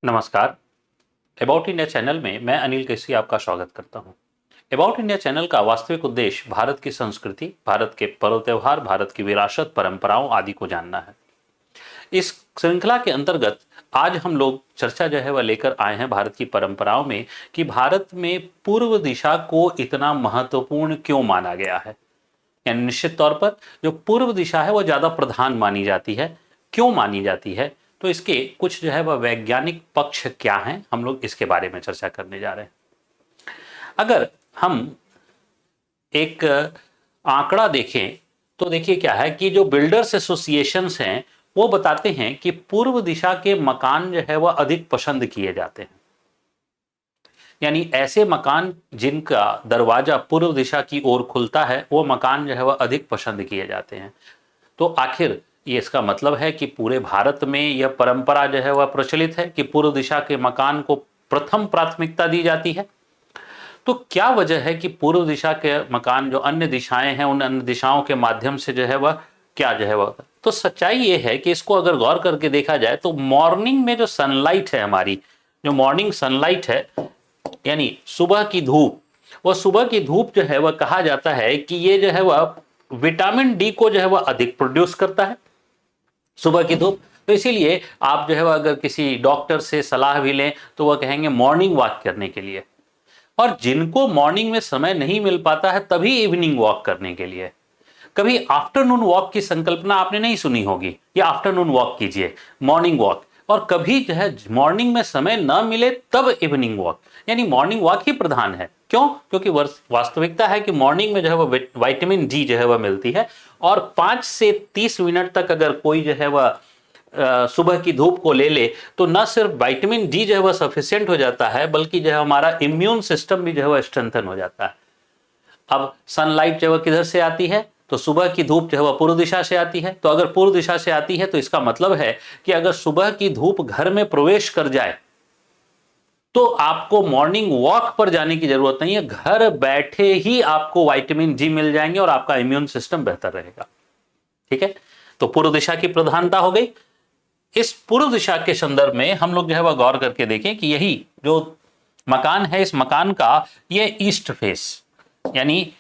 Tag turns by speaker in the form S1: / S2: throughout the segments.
S1: नमस्कार। About India channel में मैं अनिल केसरी आपका स्वागत करता हूं। अबाउट इंडिया चैनल का वास्तविक उद्देश्य भारत की संस्कृति, भारत के पर्व त्योहार, भारत की विरासत, परंपराओं आदि को जानना है। इस श्रृंखला के अंतर्गत आज हम लोग चर्चा जो है वह लेकर आए हैं भारत की परंपराओं में कि भारत में पूर्व दिशा को इतना महत्वपूर्ण क्यों माना गया है। यानी निश्चित तौर पर जो पूर्व दिशा है वह ज़्यादा प्रधान मानी जाती है। क्यों मानी जाती है, तो इसके कुछ जो है वह वैज्ञानिक पक्ष क्या हैं, हम लोग इसके बारे में चर्चा करने जा रहे हैं। अगर हम एक आंकड़ा देखें तो देखिए क्या है कि जो बिल्डर्स एसोसिएशंस हैं वो बताते हैं कि पूर्व दिशा के मकान जो है वह अधिक पसंद किए जाते हैं। यानी ऐसे मकान जिनका दरवाजा पूर्व दिशा की ओर खुलता है वो मकान जो है वह अधिक पसंद किए जाते हैं। तो आखिर ये इसका मतलब है कि पूरे भारत में यह परंपरा जो है वह प्रचलित है कि पूर्व दिशा के मकान को प्रथम प्राथमिकता दी जाती है। तो क्या वजह है कि पूर्व दिशा के मकान जो अन्य दिशाएं हैं उन अन्य दिशाओं के माध्यम से जो है वह क्या जो है वह, तो सच्चाई ये है कि इसको अगर गौर करके देखा जाए तो मॉर्निंग में जो सनलाइट है, हमारी जो मॉर्निंग सनलाइट है यानी सुबह की धूप, वह सुबह की धूप जो है वह कहा जाता है कि ये जो है वह विटामिन डी को जो है वह अधिक प्रोड्यूस करता है सुबह की धूप। तो इसीलिए आप जो है वह अगर किसी डॉक्टर से सलाह भी लें तो वह कहेंगे मॉर्निंग वॉक करने के लिए। और जिनको मॉर्निंग में समय नहीं मिल पाता है तभी इवनिंग वॉक करने के लिए। कभी आफ्टरनून वॉक की संकल्पना आपने नहीं सुनी होगी, या आफ्टरनून वॉक कीजिए, मॉर्निंग वॉक। और कभी जो है मॉर्निंग में समय न मिले तब इवनिंग वॉक, यानी मॉर्निंग वॉक ही प्रधान है। क्यों? क्योंकि वास्तविकता है कि मॉर्निंग में जो है वह विटामिन डी जो है वह मिलती है, और 5 से 30 मिनट तक अगर कोई जो है वह सुबह की धूप को ले ले तो न सिर्फ विटामिन डी जो है वह सफिशिएंट हो जाता है, बल्कि जो है हमारा इम्यून सिस्टम भी जो है वह स्ट्रेंथन हो जाता है। अब सनलाइट जो है किधर से आती है, तो सुबह की धूप जो है वह पूर्व दिशा से आती है। तो अगर पूर्व दिशा से आती है तो इसका मतलब है कि अगर सुबह की धूप घर में प्रवेश कर जाए तो आपको मॉर्निंग वॉक पर जाने की जरूरत नहीं है, घर बैठे ही आपको विटामिन डी मिल जाएंगे और आपका इम्यून सिस्टम बेहतर रहेगा। ठीक है, तो पूर्व दिशा की प्रधानता हो गई। इस पूर्व दिशा के संदर्भ में हम लोग जो है वह गौर करके देखें कि यही जो मकान है, इस मकान का ये ईस्ट फेस, यानी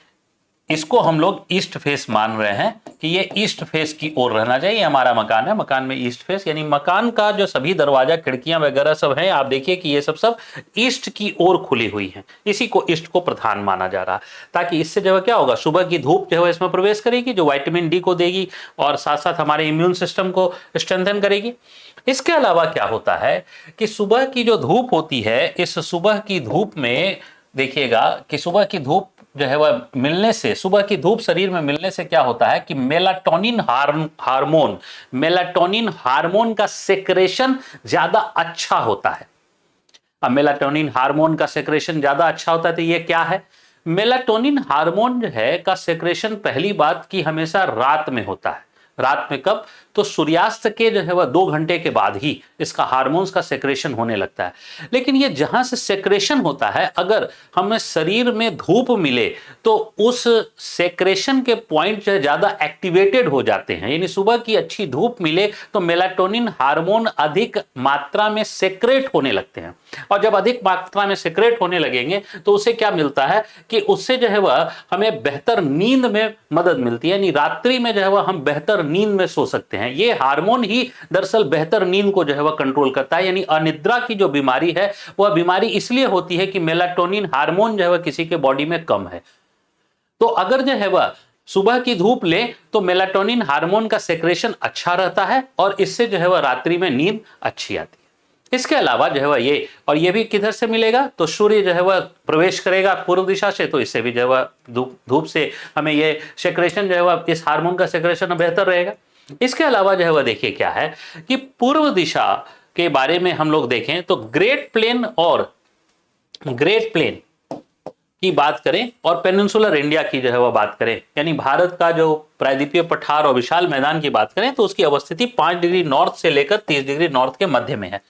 S1: इसको हम लोग ईस्ट फेस मान रहे हैं कि ये ईस्ट फेस की ओर रहना चाहिए। हमारा मकान है, मकान में ईस्ट फेस, यानी मकान का जो सभी दरवाजा खिड़कियां वगैरह सब हैं, आप देखिए कि ये सब ईस्ट की ओर खुली हुई हैं। इसी को ईस्ट को प्रधान माना जा रहा है, ताकि इससे जो है क्या होगा, सुबह की धूप जो है इसमें प्रवेश करेगी जो विटामिन डी को देगी और साथ साथ हमारे इम्यून सिस्टम को स्ट्रेंथन करेगी। इसके अलावा क्या होता है कि सुबह की जो धूप होती है, इस सुबह की धूप में देखिएगा कि सुबह की धूप जो है वह मिलने से, सुबह की धूप शरीर में मिलने से क्या होता है कि मेलाटोनिन हार्मोन का सेक्रेशन ज्यादा अच्छा होता है। अब मेलाटोनिन हार्मोन का सेक्रेशन ज्यादा अच्छा होता है तो ये क्या है, मेलाटोनिन हार्मोन जो है का सेक्रेशन पहली बात की हमेशा रात में होता है। रात में कब, तो सूर्यास्त के जो है वह 2 घंटे के बाद ही इसका हार्मोन्स का सेक्रेशन होने लगता है। लेकिन ये जहां से सेक्रेशन होता है, अगर हमें शरीर में धूप मिले तो उस सेक्रेशन के पॉइंट जो है ज्यादा एक्टिवेटेड हो जाते हैं। यानी सुबह की अच्छी धूप मिले तो मेलाटोनिन हार्मोन अधिक मात्रा में सेक्रेट होने लगते हैं, और जब अधिक मात्रा में सेक्रेट होने लगेंगे तो उससे क्या मिलता है कि उससे जो है वह हमें बेहतर नींद में मदद मिलती है। यानी रात्रि में जो है वह हम बेहतर नींद में सो सकते हैं। ये हार्मोन ही दरअसल बेहतर नींद को जो है वह कंट्रोल करता है। यानी अनिद्रा की जो बीमारी है वह बीमारी इसलिए होती है कि मेलाटोनिन हार्मोन जो है वह किसी के बॉडी में कम है। तो अगर जो है वह सुबह की धूप ले तो मेलाटोनिन हार्मोन का सेक्रेशन अच्छा रहता है और इससे जो है वह रात्रि में नींद अच्छी आती है। इसके अलावा जो है वह ये, और ये भी किधर से मिलेगा, तो सूर्य जो है वह प्रवेश करेगा पूर्व दिशा से, तो इससे भी जो है वह धूप से हमें ये सेक्रेशन जो है वह, इस हार्मोन का सेक्रेशन बेहतर रहेगा। इसके अलावा जो है वह देखिए क्या है कि पूर्व दिशा के बारे में हम लोग देखें तो ग्रेट प्लेन की बात करें और पेनिनसुलर इंडिया की जो है वह बात करें, यानी भारत का जो प्रायद्वीपीय पठार और विशाल मैदान की बात करें तो उसकी अवस्थिति 5 डिग्री नॉर्थ से लेकर 30 डिग्री नॉर्थ के मध्य में है।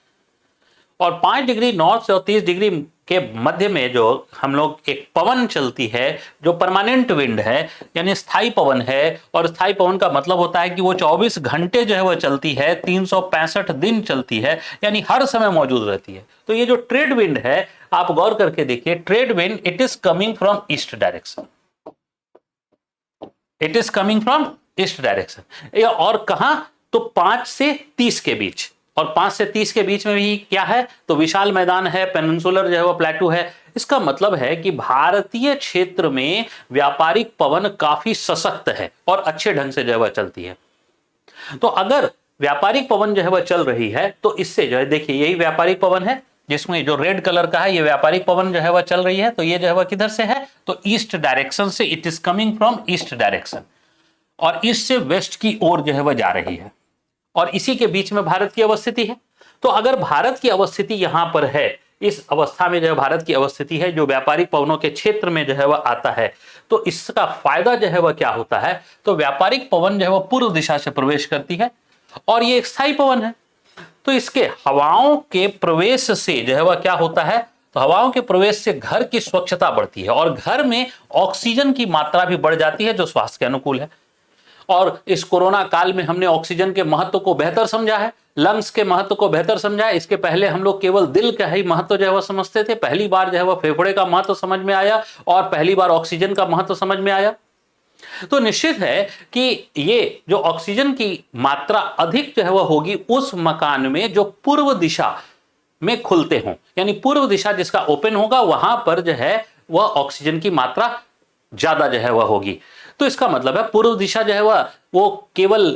S1: और 5 डिग्री नॉर्थ से और 30 डिग्री के मध्य में जो हम लोग एक पवन चलती है जो परमानेंट विंड है यानी स्थायी पवन है, और स्थायी पवन का मतलब होता है कि वो 24 घंटे जो है वो चलती है, 365 दिन चलती है, यानी हर समय मौजूद रहती है। तो ये जो ट्रेड विंड है, आप गौर करके देखिए, trade wind it is coming from east direction, it is coming from east direction. और कहां? तो 5 से 30 के बीच, और 5 से 30 के बीच में भी क्या है? तो विशाल मैदान है, पेनिनसुलर जो है वो प्लेटू है। इसका मतलब है कि भारतीय क्षेत्र में व्यापारिक पवन काफी सशक्त है और अच्छे ढंग से जो है वह चलती है। तो अगर व्यापारिक पवन जो है वह चल रही है तो इससे जो है, देखिए यही व्यापारिक पवन है जिसमें जो रेड कलर का है, ये व्यापारिक पवन जो है वह चल रही है। तो ये जो है वह किधर से है? तो ईस्ट डायरेक्शन से, it is coming from east direction, और ईस्ट से वेस्ट की ओर जो है वह जा रही है, और इसी के बीच में भारत की अवस्थिति है। तो अगर भारत की अवस्थिति यहां पर है, इस अवस्था में जो है भारत की अवस्थिति है, जो व्यापारिक पवनों के क्षेत्र में जो है वह आता है, तो इसका फायदा जो है वह क्या होता है? तो व्यापारिक पवन जो है वह पूर्व दिशा से प्रवेश करती है, और ये एक स्थायी पवन है। तो इसके हवाओं के प्रवेश से जो है वह क्या होता है? तो हवाओं के प्रवेश से घर की स्वच्छता बढ़ती है, और घर में ऑक्सीजन की मात्रा भी बढ़ जाती है, जो स्वास्थ्य के अनुकूल है। और इस कोरोना काल में हमने ऑक्सीजन के महत्व को बेहतर समझा है, लंग्स के महत्व को बेहतर समझा है। इसके पहले हम लोग केवल दिल का ही महत्व जो है वह समझते थे, पहली बार जो है वह फेफड़े का महत्व समझ में आया, और पहली बार ऑक्सीजन का महत्व समझ में आया। तो निश्चित है कि ये जो ऑक्सीजन की मात्रा अधिक जो है वह होगी उस मकान में जो पूर्व दिशा में खुलते हों, यानी पूर्व दिशा जिसका ओपन होगा वहां पर जो है वह ऑक्सीजन की मात्रा ज्यादा जो है वह होगी। तो इसका मतलब है पूर्व दिशा जो है वह वो केवल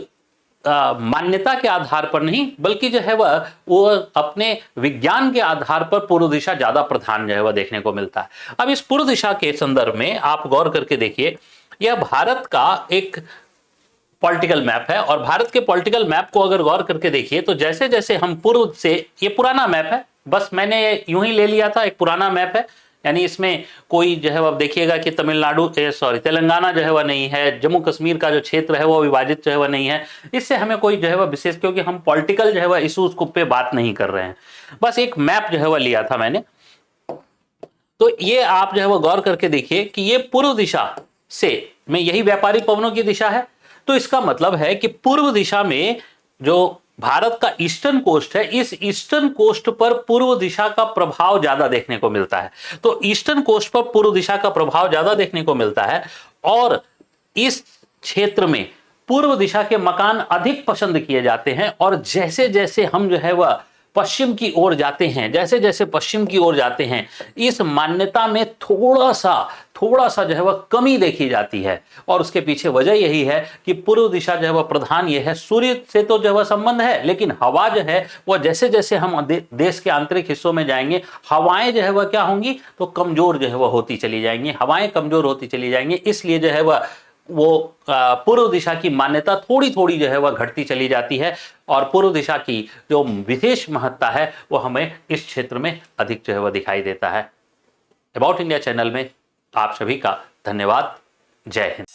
S1: मान्यता के आधार पर नहीं, बल्कि जो है वो अपने विज्ञान के आधार पर पूर्व दिशा ज्यादा प्रधान जो है वह देखने को मिलता है। अब इस पूर्व दिशा के संदर्भ में आप गौर करके देखिए, यह भारत का एक पॉलिटिकल मैप है, और भारत के पॉलिटिकल मैप को अगर गौर करके देखिए तो जैसे जैसे हम पूर्व से, ये पुराना मैप है, बस मैंने यूं ही ले लिया था, एक पुराना मैप है, यानी इसमें कोई जो है वह देखिएगा कि तेलंगाना जो है वह नहीं है, जम्मू कश्मीर का जो क्षेत्र है वो विभाजित जो है वह नहीं है। इससे हमें कोई जो है वह विशेष, क्योंकि हम पॉलिटिकल जो है वह इशूज पे बात नहीं कर रहे हैं, बस एक मैप जो है वह लिया था मैंने। तो ये आप जो है वह गौर करके देखिए कि ये पूर्व दिशा से में यही व्यापारिक पवनों की दिशा है। तो इसका मतलब है कि पूर्व दिशा में जो भारत का ईस्टर्न कोस्ट है, इस ईस्टर्न कोस्ट पर पूर्व दिशा का प्रभाव ज्यादा देखने को मिलता है। तो ईस्टर्न कोस्ट पर पूर्व दिशा का प्रभाव ज्यादा देखने को मिलता है, और इस क्षेत्र में पूर्व दिशा के मकान अधिक पसंद किए जाते हैं। और जैसे जैसे हम जो है वह पश्चिम की ओर जाते हैं, जैसे जैसे पश्चिम की ओर जाते हैं, इस मान्यता में थोड़ा सा जो है वह कमी देखी जाती है। और उसके पीछे वजह यही है कि पूर्व दिशा जो है वह प्रधान ये है, सूर्य से तो जो है वह संबंध है, लेकिन हवा जो है वह जैसे जैसे हम देश के आंतरिक हिस्सों में जाएंगे, हवाएं जो है वह क्या होंगी? तो कमजोर जो है वह होती चली जाएंगी, हवाएं कमजोर होती चली जाएंगी। इसलिए जो है वह वो पूर्व दिशा की मान्यता थोड़ी थोड़ी जो है वह घटती चली जाती है, और पूर्व दिशा की जो विशेष महत्ता है वो हमें इस क्षेत्र में अधिक जो है वह दिखाई देता है। अबाउट इंडिया चैनल में आप सभी का धन्यवाद। जय हिंद।